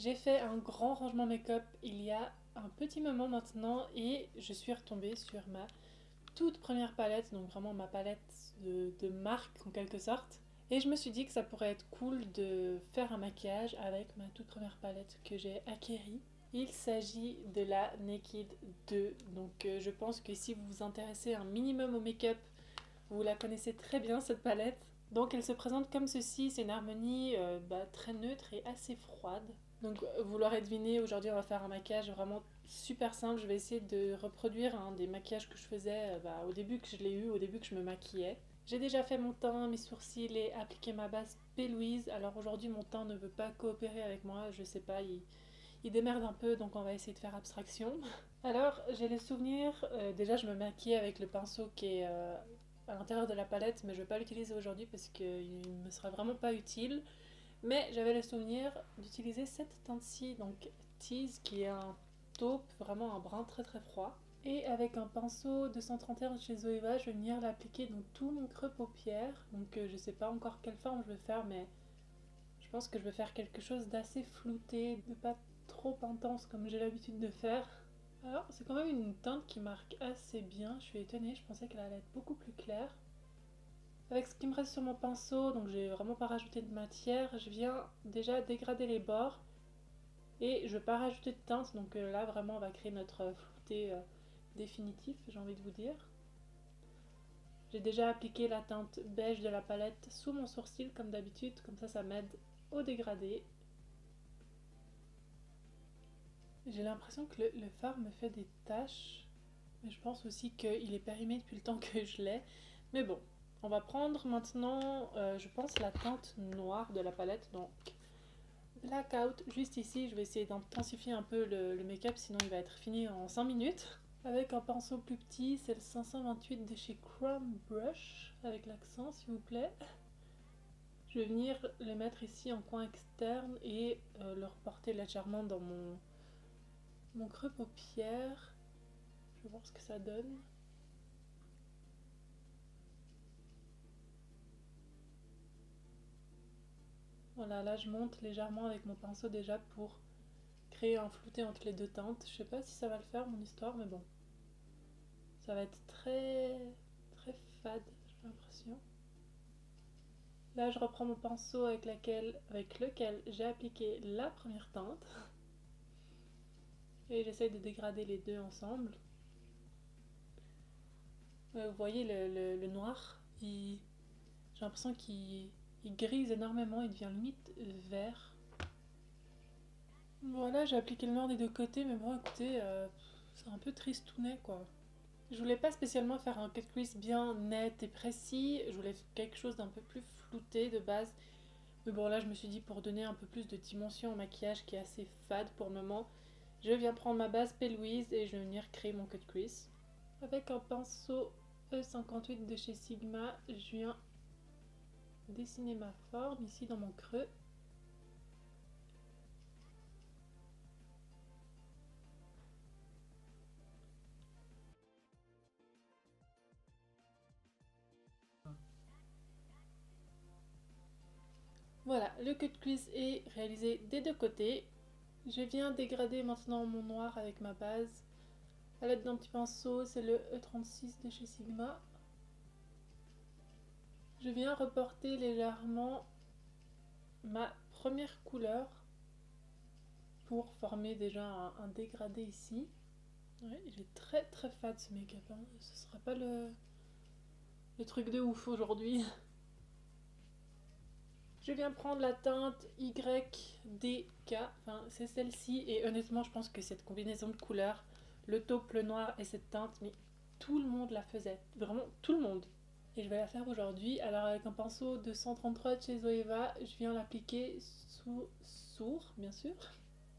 J'ai fait un grand rangement make-up il y a un petit moment maintenant et je suis retombée sur ma toute première palette, donc vraiment ma palette de marque en quelque sorte. Et je me suis dit que ça pourrait être cool de faire un maquillage avec ma toute première palette que j'ai acquérie. Il s'agit de la Naked 2, donc je pense que si vous vous intéressez un minimum au make-up, vous la connaissez très bien cette palette. Donc elle se présente comme ceci, c'est une harmonie très neutre et assez froide. Donc vous l'aurez deviné, aujourd'hui on va faire un maquillage vraiment super simple. Je vais essayer de reproduire un des maquillages que je faisais au début que je l'ai eu, au début que je me maquillais. J'ai déjà fait mon teint, mes sourcils et appliqué ma base P. Louise. Alors aujourd'hui mon teint ne veut pas coopérer avec moi, je sais pas, il démerde un peu donc on va essayer de faire abstraction. Alors j'ai les souvenirs, déjà je me maquillais avec le pinceau qui est à l'intérieur de la palette mais je ne vais pas l'utiliser aujourd'hui parce qu'il ne me sera vraiment pas utile. Mais j'avais le souvenir d'utiliser cette teinte-ci, donc Tease, qui est un taupe, vraiment un brun très très froid. Et avec un pinceau 231 chez Zoeva, je vais venir l'appliquer dans tout mon creux paupière. Donc je sais pas encore quelle forme je vais faire, mais je pense que je vais faire quelque chose d'assez flouté, de pas trop intense comme j'ai l'habitude de faire. Alors c'est quand même une teinte qui marque assez bien, je suis étonnée, je pensais qu'elle allait être beaucoup plus claire. Avec ce qui me reste sur mon pinceau, donc j'ai vraiment pas rajouté de matière, je viens déjà dégrader les bords et je vais pas rajouter de teinte, donc là vraiment on va créer notre flouté définitif, j'ai envie de vous dire. J'ai déjà appliqué la teinte beige de la palette sous mon sourcil comme d'habitude, comme ça m'aide au dégradé. J'ai l'impression que le fard me fait des taches, mais je pense aussi qu'il est périmé depuis le temps que je l'ai. Mais bon, on va prendre maintenant, je pense, la teinte noire de la palette, donc Blackout juste ici. Je vais essayer d'intensifier un peu le make-up, sinon il va être fini en 5 minutes. Avec un pinceau plus petit, c'est le 528 de chez Chrome Brush, avec l'accent s'il vous plaît. Je vais venir le mettre ici en coin externe et le reporter légèrement dans mon creux paupière. Je vais voir ce que ça donne. Voilà, là je monte légèrement avec mon pinceau déjà pour créer un flouté entre les deux teintes. Je sais pas si ça va le faire mon histoire, mais bon. Ça va être très très fade, j'ai l'impression. Là je reprends mon pinceau avec lequel j'ai appliqué la première teinte. Et j'essaye de dégrader les deux ensemble. Vous voyez le noir, j'ai l'impression qu'il grise énormément, il devient limite vert. Voilà, j'ai appliqué le noir des deux côtés, mais bon, écoutez, c'est un peu tristounet quoi. Je voulais pas spécialement faire un cut crease bien net et précis, je voulais quelque chose d'un peu plus flouté de base. Mais bon, là, je me suis dit pour donner un peu plus de dimension au maquillage qui est assez fade pour le moment, je viens prendre ma base P. Louise et je vais venir créer mon cut crease. Avec un pinceau E58 de chez Sigma, je viens dessiner ma forme ici dans mon creux. Voilà, le cut crease est réalisé des deux côtés. Je viens dégrader maintenant mon noir avec ma base. À l'aide d'un petit pinceau, c'est le E36 de chez Sigma. Je viens reporter légèrement ma première couleur pour former déjà un dégradé ici. Ouais, il est très très fade ce make-up, hein. Ce sera pas le truc de ouf aujourd'hui. Je viens prendre la teinte YDK, enfin c'est celle-ci, et honnêtement je pense que cette combinaison de couleurs, le taupe, le noir et cette teinte, mais tout le monde la faisait, vraiment tout le monde. Et je vais la faire aujourd'hui, alors avec un pinceau de 133 de chez Zoeva, je viens l'appliquer bien sûr,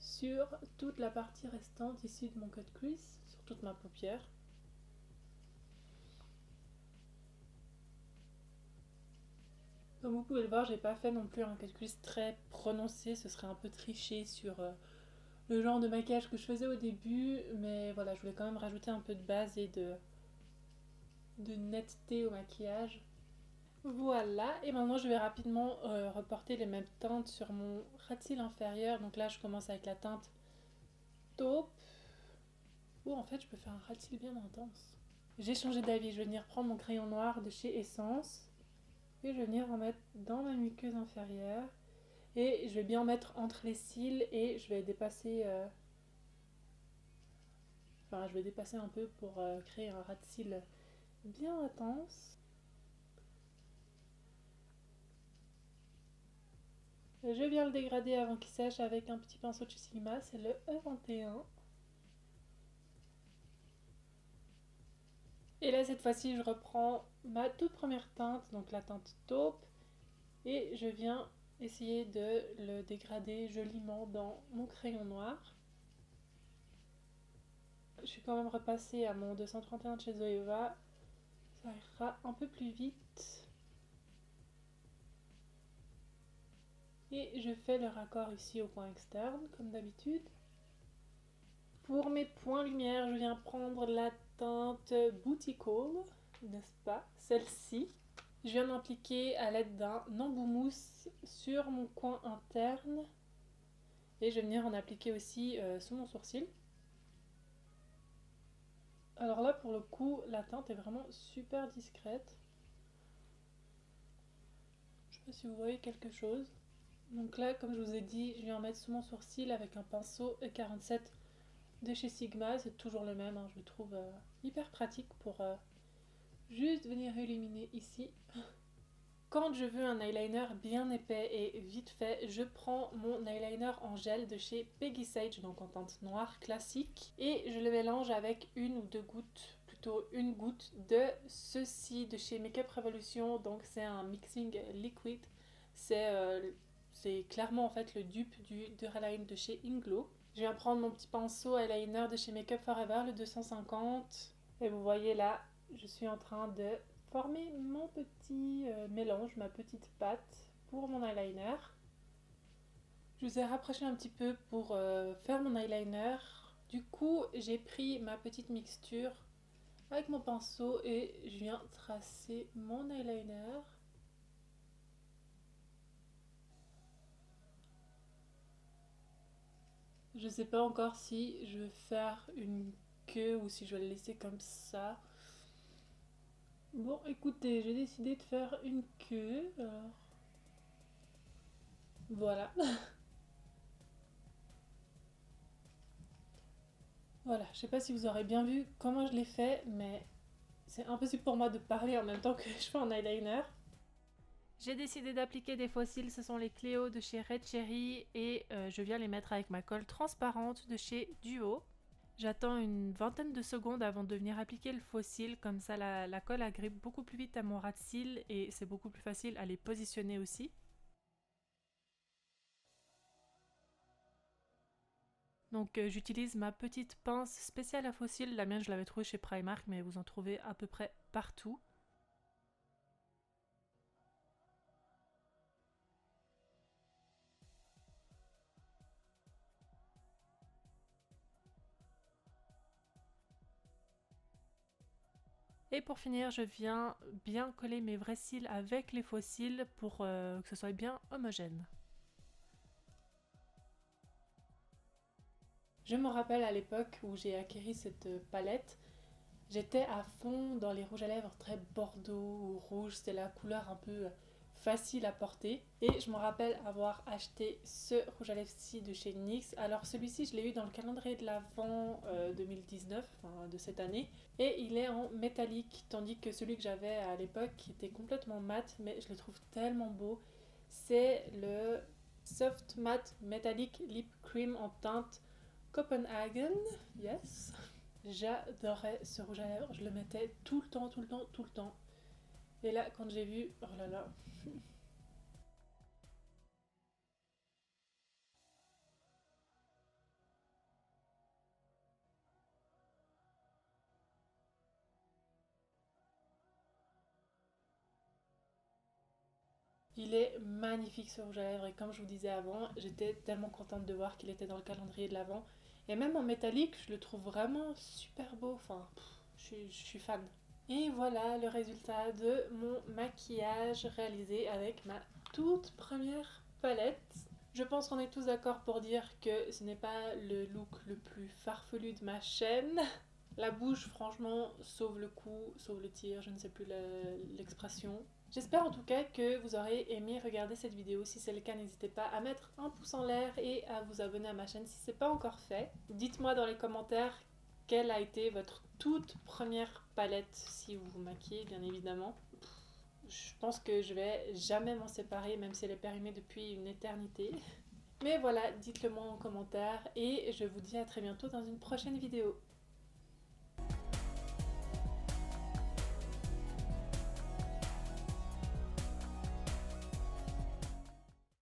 sur toute la partie restante ici de mon cut crease, sur toute ma paupière. Comme vous pouvez le voir, j'ai pas fait non plus un cut crease très prononcé, ce serait un peu triché sur le genre de maquillage que je faisais au début, mais voilà, je voulais quand même rajouter un peu de base et de netteté au maquillage. Voilà, et maintenant je vais rapidement reporter les mêmes teintes sur mon ras de cils inférieur. Donc là je commence avec la teinte taupe. Oh, en fait je peux faire un ras de cils bien intense. J'ai changé d'avis, je vais venir prendre mon crayon noir de chez Essence et je vais venir en mettre dans ma muqueuse inférieure. Et je vais bien mettre entre les cils et je vais dépasser, enfin je vais dépasser un peu pour créer un ras de cils bien intense. Je viens le dégrader avant qu'il sèche avec un petit pinceau de chez Sigma, c'est le E21. Et là cette fois-ci je reprends ma toute première teinte, donc la teinte taupe, et je viens essayer de le dégrader joliment dans mon crayon noir. Je suis quand même repassée à mon 231 de chez Zoeva, ça ira un peu plus vite. Et je fais le raccord ici au point externe, comme d'habitude. Pour mes points lumière, je viens prendre la teinte Boutical, n'est-ce pas? Celle-ci. Je viens d'appliquer à l'aide d'un embout mousse sur mon coin interne. Et je vais venir en appliquer aussi sous mon sourcil. Alors là, pour le coup, la teinte est vraiment super discrète. Je ne sais pas si vous voyez quelque chose. Donc là, comme je vous ai dit, je viens en mettre sous mon sourcil avec un pinceau E47 de chez Sigma. C'est toujours le même, hein, je le trouve hyper pratique pour juste venir illuminer ici. Quand je veux un eyeliner bien épais et vite fait, je prends mon eyeliner en gel de chez Peggy Sage, donc en teinte noire classique, et je le mélange avec une ou deux gouttes, plutôt une goutte de ceci de chez Makeup Revolution, donc c'est un mixing liquid, c'est clairement en fait le dupe du Duraline de chez Inglow. Je viens prendre mon petit pinceau eyeliner de chez Makeup Forever, le 250, et vous voyez là, je suis en train de former mon petit mélange, ma petite pâte pour mon eyeliner. Je vous ai rapproché un petit peu pour faire mon eyeliner. Du coup, j'ai pris ma petite mixture avec mon pinceau et je viens tracer mon eyeliner. Je sais pas encore si je vais faire une queue ou si je vais le laisser comme ça. Bon, écoutez, j'ai décidé de faire une queue. Alors, voilà. Voilà, je sais pas si vous aurez bien vu comment je l'ai fait, mais c'est impossible pour moi de parler en même temps que je fais un eyeliner. J'ai décidé d'appliquer des fossiles, ce sont les Cléo de chez Red Cherry et je viens les mettre avec ma colle transparente de chez Duo. J'attends une vingtaine de secondes avant de venir appliquer le fossile, comme ça la colle agrippe beaucoup plus vite à mon ras de cils et c'est beaucoup plus facile à les positionner aussi. Donc j'utilise ma petite pince spéciale à fossiles, la mienne je l'avais trouvée chez Primark mais vous en trouvez à peu près partout. Et pour finir, je viens bien coller mes vrais cils avec les faux cils pour que ce soit bien homogène. Je me rappelle à l'époque où j'ai acquis cette palette, j'étais à fond dans les rouges à lèvres très bordeaux ou rouge, c'était la couleur un peu facile à porter. Et je me rappelle avoir acheté ce rouge à lèvres-ci de chez NYX. Alors celui-ci, je l'ai eu dans le calendrier de l'Avent 2019, enfin de cette année. Et il est en métallique, tandis que celui que j'avais à l'époque qui était complètement mat, mais je le trouve tellement beau. C'est le Soft Matte Metallic Lip Cream en teinte Copenhagen, yes. J'adorais ce rouge à lèvres, je le mettais tout le temps, tout le temps, tout le temps. Et là, quand j'ai vu, oh là là, il est magnifique ce rouge à lèvres. Et comme je vous disais avant, j'étais tellement contente de voir qu'il était dans le calendrier de l'Avent. Et même en métallique, je le trouve vraiment super beau. Enfin, je suis fan. Et voilà le résultat de mon maquillage réalisé avec ma toute première palette. Je pense qu'on est tous d'accord pour dire que ce n'est pas le look le plus farfelu de ma chaîne. La bouche, franchement, sauve le coup, sauve le tir, je ne sais plus l'expression. J'espère en tout cas que vous aurez aimé regarder cette vidéo. Si c'est le cas, n'hésitez pas à mettre un pouce en l'air et à vous abonner à ma chaîne si ce n'est pas encore fait. Dites-moi dans les commentaires quelle a été votre toute première palette si vous vous maquillez, bien évidemment. Je pense que je vais jamais m'en séparer, même si elle est périmée depuis une éternité. Mais voilà, dites-le moi en commentaire et je vous dis à très bientôt dans une prochaine vidéo.